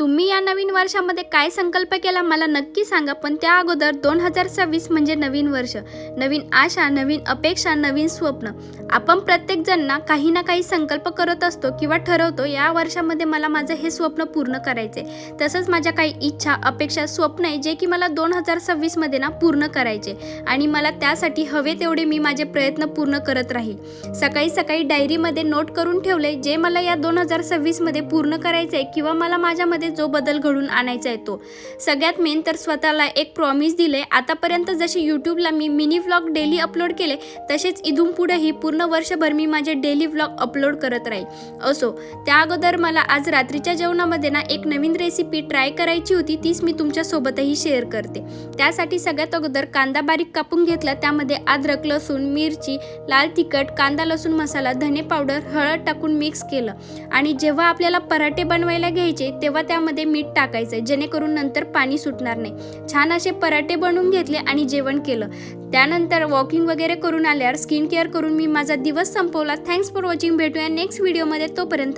तुम्ही या नवीन वर्षामध्ये काय संकल्प केला मला नक्की सांगा. पण त्या अगोदर 2026 म्हणजे नवीन वर्ष, नवीन आशा, नवीन अपेक्षा, नवीन स्वप्न. आपण प्रत्येकजण काही ना काही संकल्प करत असतो किंवा ठरवतो या वर्षामध्ये मला माझं हे स्वप्न पूर्ण करायचे. तसंच माझ्या काही इच्छा, अपेक्षा, स्वप्न आहे जे की मला 2026 मध्ये पूर्ण करायचे आणि मला त्यासाठी हवे तेवढे मी माझे प्रयत्न पूर्ण करत राहील. सकाळी सकाळी डायरीमध्ये नोट करून ठेवले जे मला या 2026 मध्ये पूर्ण करायचे आहे किंवा मला माझ्यामध्ये जो बदल घडून आणायचा आहे तो. सगळ्यात मेन तर स्वतःला एक प्रॉमिस दिले. आतापर्यंत जसे यूट्यूबला मी मिनी व्लॉग डेली अपलोड केले तसेच इथून पुढेही पूर्ण वर्षभर मी माझे डेली व्लॉग अपलोड करत राहील. असो, त्या अगोदर मला आज रात्रीच्या जेवणामध्ये एक नवीन रेसिपी ट्राय करायची होती, तीच मी तुमच्यासोबतही शेअर करते. त्यासाठी सगळ्यात अगोदर कांदा बारीक कापून घेतला, त्यामध्ये अद्रक, लसूण, मिरची, लाल तिखट, कांदा लसूण मसाला, धने पावडर, हळद टाकून मिक्स केलं. आणि जेव्हा आपल्याला पराठे बनवायला घ्यायचे तेव्हा त्यामध्ये मीठ टाकायचं जेणेकरून नंतर पाणी सुटणार नाही. छान असे पराठे बनवून घेतले आणि जेवण केलं. त्यानंतर वॉकिंग वगैरे करून आल्यावर स्किन केअर करून मी माझा दिवस संपवला. Thanks for watching. भेटूया नेक्स्ट व्हिडिओमध्ये. तोपर्यंत